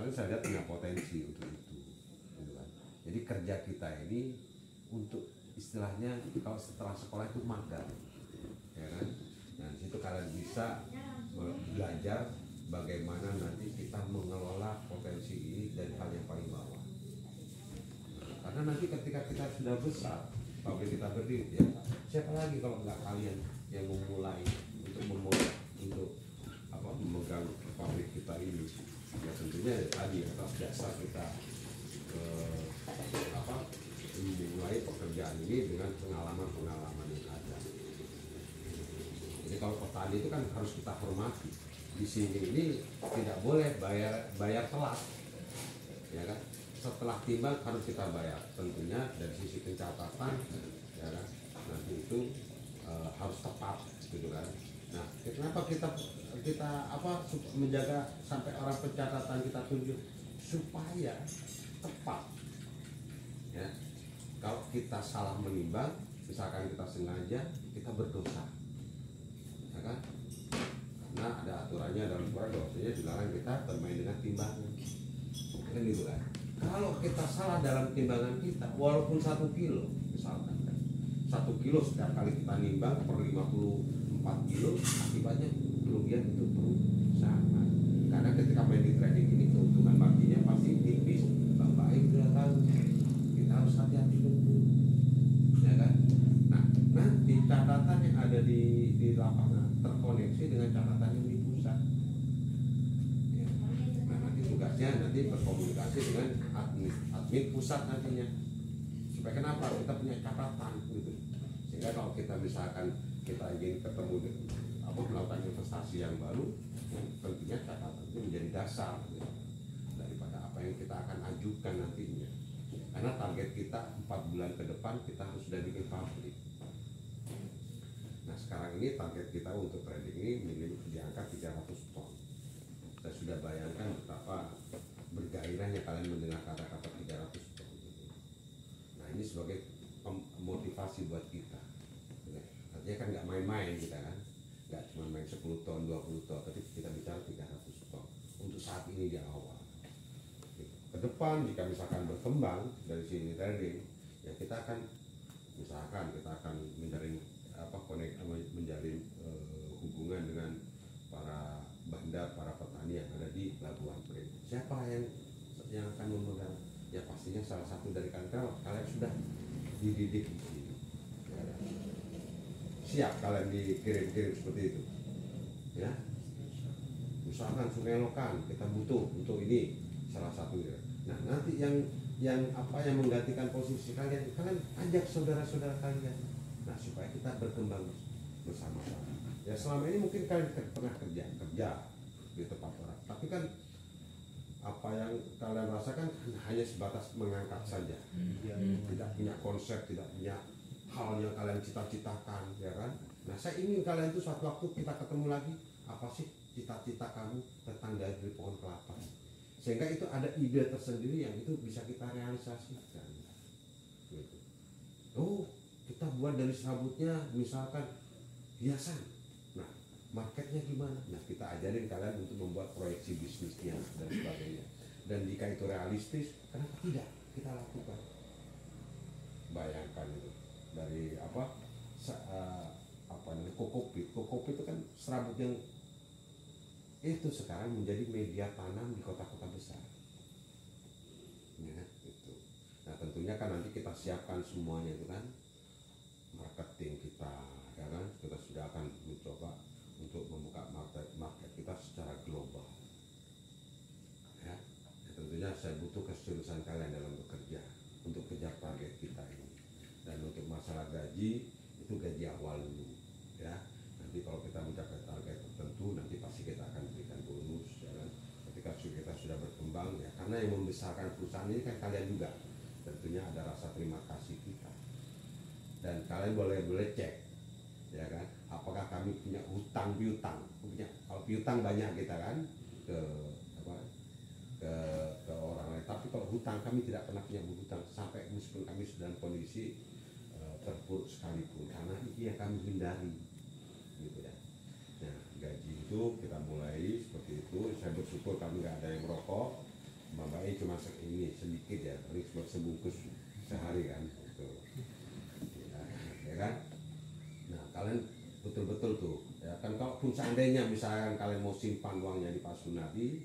kalian saya lihat punya potensi untuk itu, gitu kan. Jadi kerja kita ini untuk istilahnya kalau setelah sekolah itu magang, ya kan. Nah di situ kalian bisa belajar bagaimana nanti kita mengelola potensi ini dari hal yang paling bawah. Karena nanti ketika kita sudah besar, pabrik kita berdiri, ya siapa lagi kalau nggak kalian yang memulai untuk memegang pabrik kita ini? Ya tentunya tadi atas dasar kita memulai pekerjaan ini dengan pengalaman yang ada. Jadi kalau petani itu kan harus kita hormati. Di sini ini tidak boleh bayar telat, ya kan? Setelah timbang harus kita bayar. Tentunya dari sisi pencatatan, ya kan? Nanti itu harus tepat, gitu kan? Nah, kenapa kita menjaga sampai orang pencatatan kita tunjuk supaya tepat, ya. Kalau kita salah menimbang, misalkan kita sengaja, kita berdosa, ya kan? Karena ada aturannya dalam Quran bahwasanya dilarang kita bermain dengan timbangan, kan gitu kan? Kalau kita salah dalam timbangan kita, walaupun 1 kilo, misalkan kan, 1 kilo setiap kali kita nimbang per 54 kilo, akibatnya kerugian untuk perusahaan. Karena ketika main di trading ini keuntungan marginnya pasti tipis. Bapak Ibu sudah tahu, kita harus hati-hati betul, ya kan? Nah, nanti catatan yang ada di lapangan terkoneksi dengan catatan yang di pusat. Ya. Nah, nanti tugasnya nanti berkomunikasi dengan admin pusat nantinya. Supaya kenapa? Kita punya catatan gitu. Sehingga kalau kita misalkan kita ingin ketemu melakukan investasi yang baru, ya, tentunya catatan itu menjadi dasar, ya, daripada apa yang kita akan ajukan nantinya. Karena target kita 4 bulan ke depan kita harus sudah bikin pabrik. Nah sekarang ini target kita untuk trading ini minim di angka 300 ton. Saya sudah bayangkan betapa bergairahnya kalian mendengar kata-kata 300 ton. Nah ini sebagai motivasi buat kita. Artinya kan nggak main-main kita kan, nggak cuma main 10 ton, 20 ton, tapi kita bicara 300 ton untuk saat ini di awal. Ke depan jika misalkan berkembang dari sini trading, ya kita akan misalkan kita akan menjalin menjalin hubungan dengan para bandar, para petani yang ada di Pelabuhan Pring. Siapa yang akan memegang? Ya pastinya salah satu dari kalian sudah dididik di sini. Ya, siap kalian dikirim-kirim seperti itu, ya. Misalkan Sungai Lokan kita butuh untuk ini salah satu, ya. Nah nanti yang menggantikan posisi kalian ajak saudara-saudara kalian. Nah supaya kita berkembang bersama-sama. Ya selama ini mungkin kalian pernah kerja di tempat orang, tapi kan apa yang kalian rasakan hanya sebatas mengangkat saja, tidak punya konsep, tidak punya hal yang kalian cita-citakan, ya kan? Nah saya ingin kalian itu suatu waktu kita ketemu lagi, apa sih cita-cita kamu tentang dari pohon kelapa, sehingga itu ada ide tersendiri yang itu bisa kita realisasikan, gitu. Oh kita buat dari serabutnya misalkan hiasan, nah marketnya gimana? Nah kita ajarin kalian untuk membuat proyeksi bisnisnya dan sebagainya. Dan jika itu realistis, kenapa tidak kita lakukan? Bayangkan itu dari kokopit itu kan serabut yang itu sekarang menjadi media tanam di kota-kota besar, ya, itu. Nah tentunya kan nanti kita siapkan semuanya itu kan, marketing kita, ya kan, kita sudah akan mencoba untuk membuka market kita secara global, ya. Tentunya saya butuh keseriusan kalian dalam bekerja untuk kejar target kita ini. Dan untuk masalah gaji, itu gaji awal dulu, ya. Nanti kalau kita mencapai target tertentu, nanti pasti kita akan berikan bonus, ya kan. Ketika kita sudah berkembang, ya, karena yang membesarkan perusahaan ini kan kalian juga, tentunya ada rasa terima kasih kita. Dan kalian boleh cek, ya kan, apakah kami punya hutang piutang. Kalau piutang banyak kita kan ke orang lain, tapi kalau hutang kami tidak pernah punya hutang sampai meskipun kami sudah dalam kondisi terpuruk sekalipun, karena ini yang kami hindari, gitu ya. Nah gaji itu kita mulai seperti itu. Saya bersyukur kami nggak ada yang merokok, Bapaknya cuma ini sedikit ya, tapi buat sebungkus sehari kan, gitu. Ya kan? Nah kalian betul-betul tuh, ya kan, kalaupun seandainya misalkan kalian mau simpan uangnya di Pak Sunardi,